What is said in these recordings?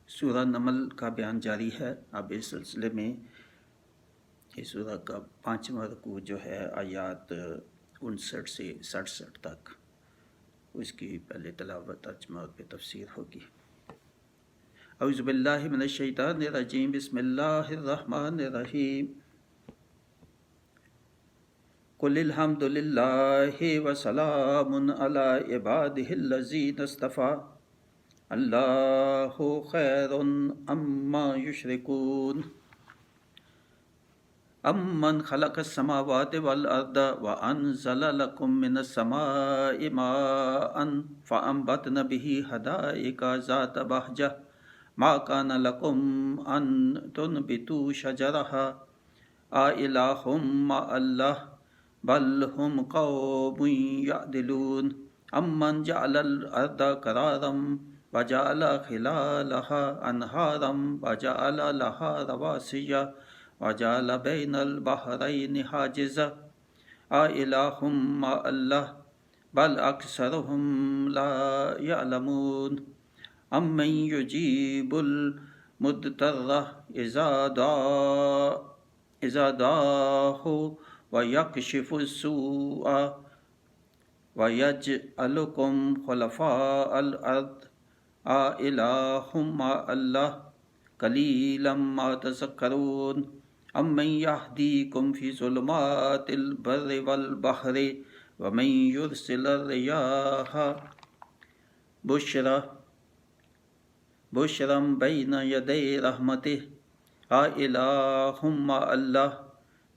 سورہ نمل کا بیان جاری ہے۔ اب اس سلسلے میں اس سورہ کا 5واں رکوع جو ہے آیات 59 سے 67 تک، اس کی پہلے تلاوت، ترجمہ اور پھر تفسیر ہوگی۔ اعوذ باللہ من الشیطان الرجیم، بسم اللہ الرحمن الرحیم۔ قل الحمد للہ وسلام علی عبادہ الذین اصطفیٰ، اللہ خیر عما یشرکون۔ امن خلق السماوات والارض وانزل لکم من السماء ماء فانبتنا به حدائق ذات بہجہ ما کان لکم ان تنبتوا شجرہا اإلہ مع اللہ بل ہم قوم یعدلون۔ امن جعل الارض قرارا وجعل خلالها انہارا وجعل لها رواسي وجعل بین البحرین حاجزا اإلہ مع اللہ بل اکثرهم لا یعلمون۔ امن یجیب المضطر اذا دعاہ ویکشف السوء ویجعلکم خلفاء الارض اإلہ مع اللہ قلیلا ما تذکرون۔ امن یہدیکم فی ظلمات البر والبحر ومن یرسل الریاح بشرا بین یدی رحمتہ اإلہ مع اللہ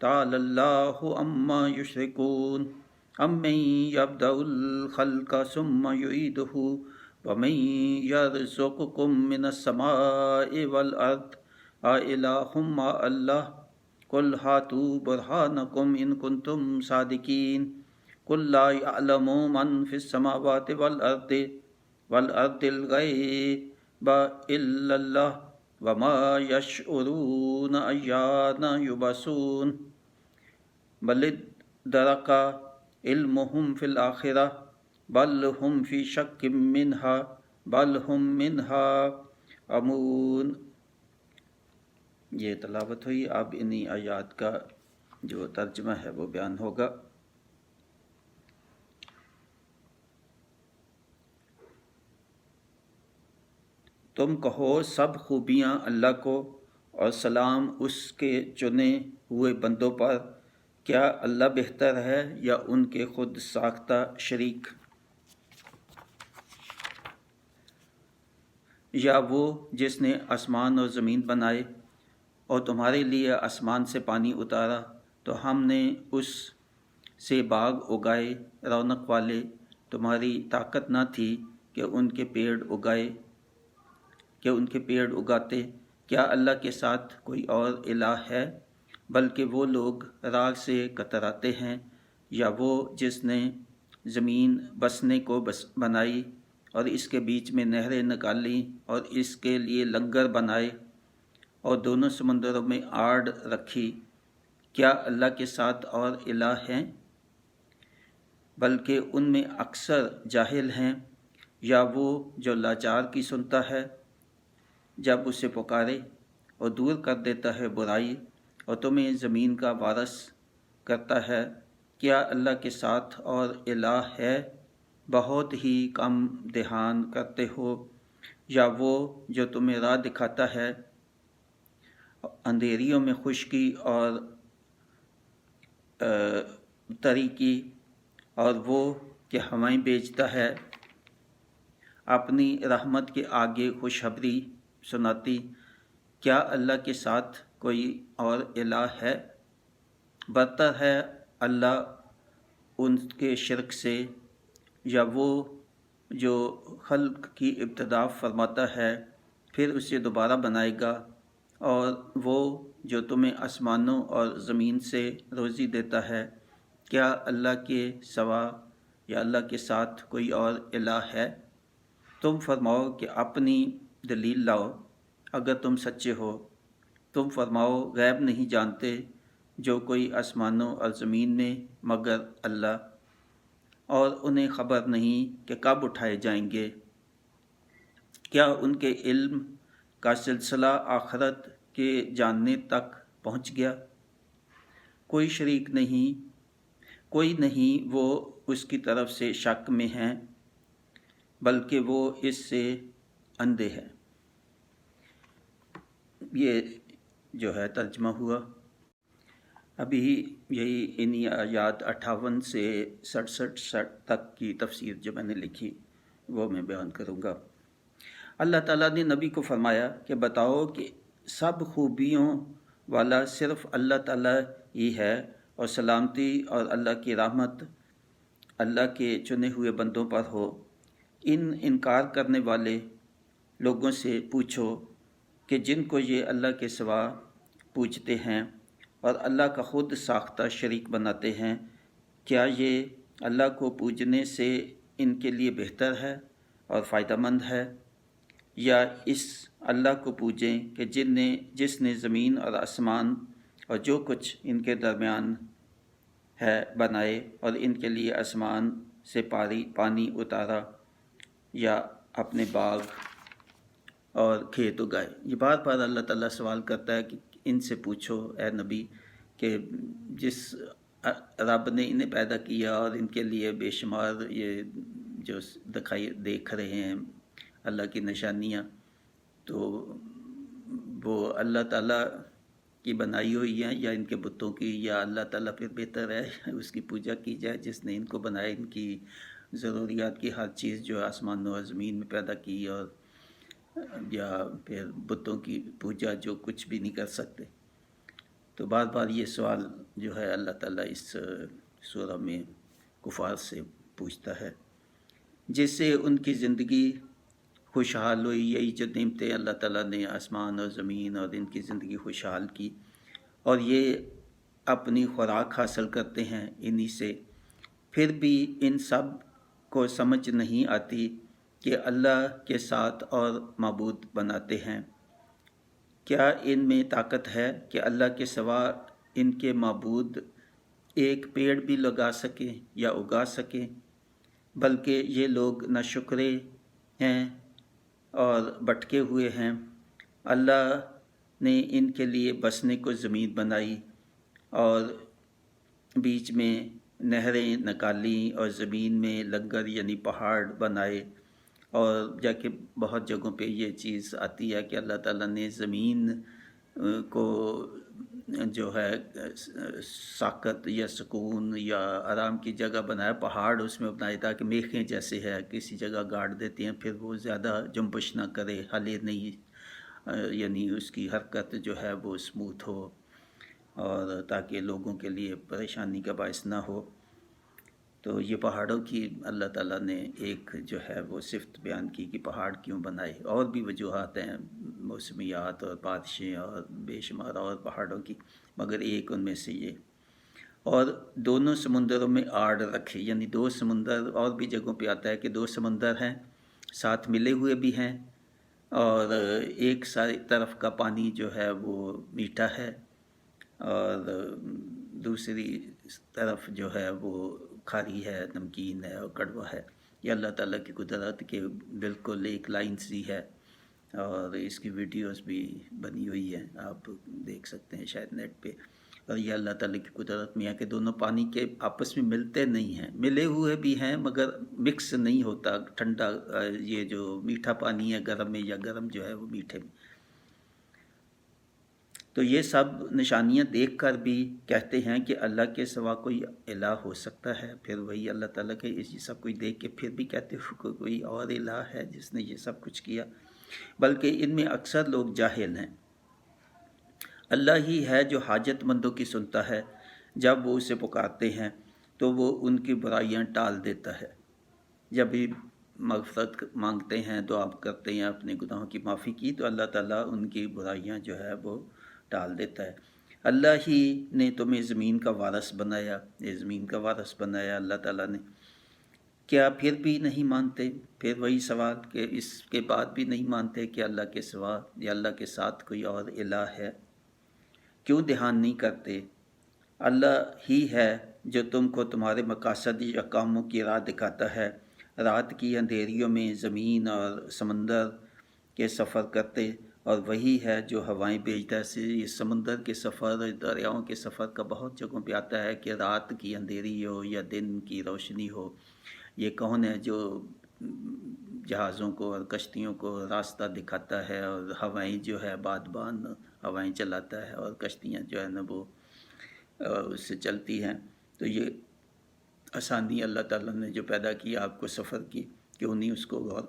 تعالی اللہ عما یشرکون۔ امن یبدأ الخلق ثم یعیدہ ومن یرزقکم من السماء والارض اإلہ مع اللہ قل ہاتوا برہانکم ان کنتم صادقین۔ قل لا یعلم من فی السماوات والارض الغیب الا اللہ وما یشعرون ایان یبعثون۔ بل ادرک علمہم فی الآخرہ بل ہم فی شک منہا بل ہم منہا عمون۔ یہ تلاوت ہوئی۔ اب انہی آیات کا جو ترجمہ ہے وہ بیان ہوگا۔ تم کہو سب خوبیاں اللہ کو اور سلام اس کے چنے ہوئے بندوں پر، کیا اللہ بہتر ہے یا ان کے خود ساختہ شریک؟ یا وہ جس نے آسمان اور زمین بنائے اور تمہارے لیے آسمان سے پانی اتارا تو ہم نے اس سے باغ اگائے رونق والے، تمہاری طاقت نہ تھی کہ ان کے پیڑ اگاتے۔ کیا اللہ کے ساتھ کوئی اور الہ ہے؟ بلکہ وہ لوگ راگ سے کتراتے ہیں۔ یا وہ جس نے زمین بسنے کو بنائی اور اس کے بیچ میں نہریں نکالیں اور اس کے لیے لنگر بنائے اور دونوں سمندروں میں آڑ رکھی، کیا اللہ کے ساتھ اور الہ ہیں؟ بلکہ ان میں اکثر جاہل ہیں۔ یا وہ جو لاچار کی سنتا ہے جب اسے پکارے اور دور کر دیتا ہے برائی اور تمہیں زمین کا وارث کرتا ہے، کیا اللہ کے ساتھ اور الہ ہے؟ بہت ہی کم دھیان کرتے ہو۔ یا وہ جو تمہیں راہ دکھاتا ہے اندھیریوں میں خشکی اور تری کی، اور وہ کہ ہوائیں بیچتا ہے اپنی رحمت کے آگے خوشخبری سناتی، کیا اللہ کے ساتھ کوئی اور الہ ہے؟ برتر ہے اللہ ان کے شرک سے۔ یا وہ جو خلق کی ابتدا فرماتا ہے پھر اسے دوبارہ بنائے گا، اور وہ جو تمہیں آسمانوں اور زمین سے روزی دیتا ہے، کیا اللہ کے سوا یا اللہ کے ساتھ کوئی اور الہ ہے؟ تم فرماؤ کہ اپنی دلیل لاؤ اگر تم سچے ہو۔ تم فرماؤ غیب نہیں جانتے جو کوئی آسمانوں اور زمین میں مگر اللہ، اور انہیں خبر نہیں کہ کب اٹھائے جائیں گے۔ کیا ان کے علم کا سلسلہ آخرت کے جاننے تک پہنچ گیا؟ کوئی شریک نہیں، کوئی نہیں وہ اس کی طرف سے شک میں ہیں، بلکہ وہ اس سے اندھے ہیں۔ یہ جو ہے ترجمہ ہوا۔ ابھی یہی انہی آیات 58 سے 67 تک کی تفسیر جو میں نے لکھی وہ میں بیان کروں گا۔ اللہ تعالیٰ نے نبی کو فرمایا کہ بتاؤ کہ سب خوبیوں والا صرف اللہ تعالیٰ ہی ہے، اور سلامتی اور اللہ کی رحمت اللہ کے چنے ہوئے بندوں پر ہو۔ انکار کرنے والے لوگوں سے پوچھو کہ جن کو یہ اللہ کے سوا پوجتے ہیں اور اللہ کا خود ساختہ شریک بناتے ہیں، کیا یہ اللہ کو پوجنے سے ان کے لیے بہتر ہے اور فائدہ مند ہے، یا اس اللہ کو پوجیں کہ جس نے زمین اور آسمان اور جو کچھ ان کے درمیان ہے بنائے، اور ان کے لیے آسمان سے پانی اتارا، یا اپنے باغ اور کھیت اگائے۔ یہ بار بار اللہ تعالیٰ سوال کرتا ہے کہ ان سے پوچھو اے نبی کہ جس رب نے انہیں پیدا کیا اور ان کے لیے بے شمار یہ جو دیکھ رہے ہیں اللہ کی نشانیاں، تو وہ اللہ تعالیٰ کی بنائی ہوئی ہیں یا ان کے بتوں کی، یا اللہ تعالیٰ پھر بہتر ہے اس کی پوجا کی جائے جس نے ان کو بنایا، ان کی ضروریات کی ہر چیز جو آسمان و زمین میں پیدا کی، اور یا پھر بتوں کی پوجا جو کچھ بھی نہیں کر سکتے۔ تو بار بار یہ سوال جو ہے اللہ تعالیٰ اس سورہ میں کفار سے پوچھتا ہے، جس سے ان کی زندگی خوشحال ہوئی۔ یہی جو نعمتیں اللہ تعالیٰ نے آسمان اور زمین اور ان کی زندگی خوشحال کی، اور یہ اپنی خوراک حاصل کرتے ہیں انہی سے، پھر بھی ان سب کو سمجھ نہیں آتی کہ اللہ کے ساتھ اور معبود بناتے ہیں۔ کیا ان میں طاقت ہے کہ اللہ کے سوا ان کے معبود ایک پیڑ بھی لگا سکیں یا اگا سکیں؟ بلکہ یہ لوگ ناشکرے ہیں اور بھٹکے ہوئے ہیں۔ اللہ نے ان کے لیے بسنے کو زمین بنائی اور بیچ میں نہریں نکالیں، اور زمین میں لنگر یعنی پہاڑ بنائے، اور جا کے بہت جگہوں پہ یہ چیز آتی ہے کہ اللہ تعالیٰ نے زمین کو جو ہے ساکت یا سکون یا آرام کی جگہ بنایا، پہاڑ اس میں بنائے تاکہ میخیں جیسے ہے کسی جگہ گاڑ دیتے ہیں، پھر وہ زیادہ جنبش نہ کرے، ہلے نہیں، یعنی اس کی حرکت جو ہے وہ اسموتھ ہو، اور تاکہ لوگوں کے لیے پریشانی کا باعث نہ ہو۔ تو یہ پہاڑوں کی اللہ تعالیٰ نے ایک جو ہے وہ صفت بیان کی کہ پہاڑ کیوں بنائے۔ اور بھی وجوہات ہیں، موسمیات اور بارشیں اور بے شمار اور پہاڑوں کی، مگر ایک ان میں سے یہ۔ اور دونوں سمندروں میں آڑ رکھے، یعنی دو سمندر، اور بھی جگہوں پہ آتا ہے کہ دو سمندر ہیں، ساتھ ملے ہوئے بھی ہیں، اور ایک طرف کا پانی جو ہے وہ میٹھا ہے اور دوسری طرف جو ہے وہ کھاری ہے، نمکین ہے اور کڑوا ہے۔ یہ اللہ تعالیٰ کی قدرت کے بالکل ایک لائن سی ہے، اور اس کی ویڈیوز بھی بنی ہوئی ہیں، آپ دیکھ سکتے ہیں شاید نیٹ پہ۔ اور یہ اللہ تعالیٰ کی قدرت میں ہے کہ دونوں پانی کے آپس میں ملتے نہیں ہیں، ملے ہوئے بھی ہیں مگر مکس نہیں ہوتا، ٹھنڈا یہ جو میٹھا پانی ہے گرم میں، یا گرم جو ہے وہ میٹھے میں۔ تو یہ سب نشانیاں دیکھ کر بھی کہتے ہیں کہ اللہ کے سوا کوئی الہ ہو سکتا ہے؟ پھر وہی اللہ تعالیٰ کے یہ سب کچھ دیکھ کے پھر بھی کہتے ہو کوئی اور الہ ہے جس نے یہ سب کچھ کیا؟ بلکہ ان میں اکثر لوگ جاہل ہیں۔ اللہ ہی ہے جو حاجت مندوں کی سنتا ہے، جب وہ اسے پکارتے ہیں تو وہ ان کی برائیاں ٹال دیتا ہے۔ جب بھی مغفرت مانگتے ہیں، دعا کرتے ہیں اپنے گناہوں کی معافی کی، تو اللہ تعالیٰ ان کی برائیاں جو ہے وہ ٹال دیتا ہے۔ اللہ ہی نے تمہیں زمین کا وارث بنایا، یہ زمین کا وارث بنایا اللہ تعالیٰ نے، کیا پھر بھی نہیں مانتے؟ پھر وہی سوال کہ اس کے بعد بھی نہیں مانتے کہ اللہ کے سوا یا اللہ کے ساتھ کوئی اور الہ ہے؟ کیوں دھیان نہیں کرتے؟ اللہ ہی ہے جو تم کو تمہارے مقاصد یا کاموں کی راہ دکھاتا ہے۔ رات کی اندھیریوں میں زمین اور سمندر کے سفر کرتے اور وہی ہے جو ہوائیں بھیجتا ہے۔ یہ سمندر کے سفر، دریاؤں کے سفر کا بہت جگہوں پہ آتا ہے کہ رات کی اندھیری ہو یا دن کی روشنی ہو، یہ کون ہے جو جہازوں کو اور کشتیوں کو راستہ دکھاتا ہے، اور ہوائیں جو ہے بادبان ہوائیں چلاتا ہے اور کشتیاں جو ہے نا وہ اس سے چلتی ہیں۔ تو یہ آسانی اللہ تعالیٰ نے جو پیدا کی آپ کو سفر کی، کیوں نہیں اس کو غور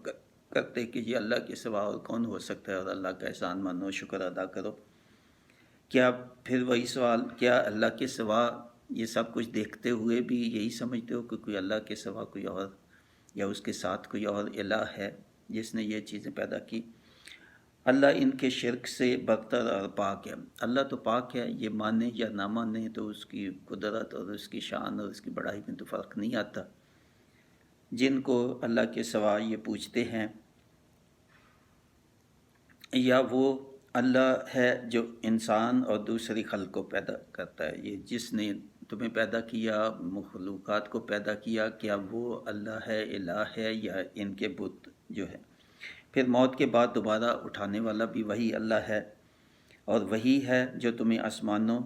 کرتے کہ یہ اللہ کے سوا اور کون ہو سکتا ہے، اور اللہ کا احسان مانو، شکر ادا کرو۔ کیا پھر وہی سوال، کیا اللہ کے سوا یہ سب کچھ دیکھتے ہوئے بھی یہی سمجھتے ہو کہ کوئی اللہ کے سوا کوئی اور یا اس کے ساتھ کوئی اور الہ ہے جس نے یہ چیزیں پیدا کی؟ اللہ ان کے شرک سے برتر اور پاک ہے۔ اللہ تو پاک ہے، یہ مانے یا نہ مانے تو اس کی قدرت اور اس کی شان اور اس کی بڑائی میں تو فرق نہیں آتا۔ جن کو اللہ کے سوا یہ پوچھتے ہیں، یا وہ اللہ ہے جو انسان اور دوسری خلق کو پیدا کرتا ہے، یہ جس نے تمہیں پیدا کیا، مخلوقات کو پیدا کیا، کیا وہ اللہ ہے، الہ ہے، یا ان کے بت جو ہے؟ پھر موت کے بعد دوبارہ اٹھانے والا بھی وہی اللہ ہے، اور وہی ہے جو تمہیں آسمانوں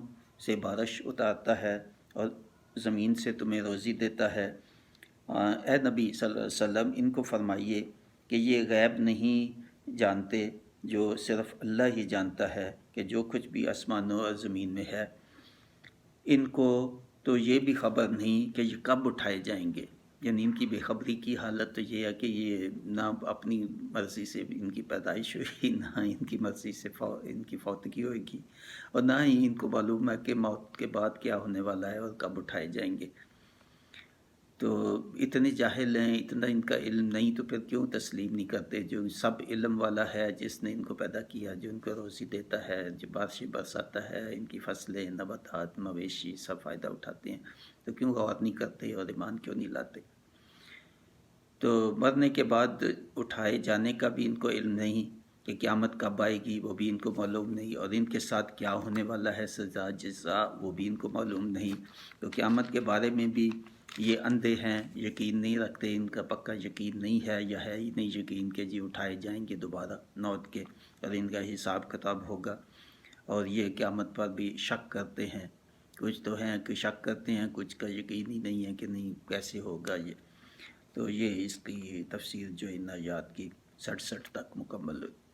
سے بارش اتارتا ہے اور زمین سے تمہیں روزی دیتا ہے۔ اے نبی صلی اللہ علیہ وسلم، ان کو فرمائیے کہ یہ غیب نہیں جانتے جو صرف اللہ ہی جانتا ہے، کہ جو کچھ بھی آسمانوں اور زمین میں ہے، ان کو تو یہ بھی خبر نہیں کہ یہ کب اٹھائے جائیں گے۔ یعنی ان کی بے خبری کی حالت تو یہ ہے کہ یہ نہ اپنی مرضی سے ان کی پیدائش ہوئی، نہ ان کی مرضی سے ان کی فوتگی ہوئے گی، اور نہ ہی ان کو معلوم ہے کہ موت کے بعد کیا ہونے والا ہے اور کب اٹھائے جائیں گے۔ تو اتنے جاہل ہیں، اتنا ان کا علم نہیں، تو پھر کیوں تسلیم نہیں کرتے؟ جو سب علم والا ہے، جس نے ان کو پیدا کیا، جو ان کو روزی دیتا ہے، جو بارشیں برساتا ہے، ان کی فصلیں، نباتات، مویشی سب فائدہ اٹھاتے ہیں، تو کیوں غور نہیں کرتے اور ایمان کیوں نہیں لاتے؟ تو مرنے کے بعد اٹھائے جانے کا بھی ان کو علم نہیں، کہ قیامت کب آئے گی وہ بھی ان کو معلوم نہیں، اور ان کے ساتھ کیا ہونے والا ہے سزا جزا وہ بھی ان کو معلوم نہیں۔ تو قیامت کے بارے میں بھی یہ اندھے ہیں، یقین نہیں رکھتے، ان کا پکا یقین نہیں ہے، یا ہے ہی نہیں یقین کہ جی اٹھائے جائیں گے دوبارہ موت کے، اور ان کا حساب کتاب ہوگا۔ اور یہ قیامت پر بھی شک کرتے ہیں، کچھ تو ہیں کہ شک کرتے ہیں، کچھ کا یقین ہی نہیں ہے کہ نہیں کیسے ہوگا یہ۔ تو یہ اس کی تفسیر جو ان آیات کی 66 تک مکمل ہوئی۔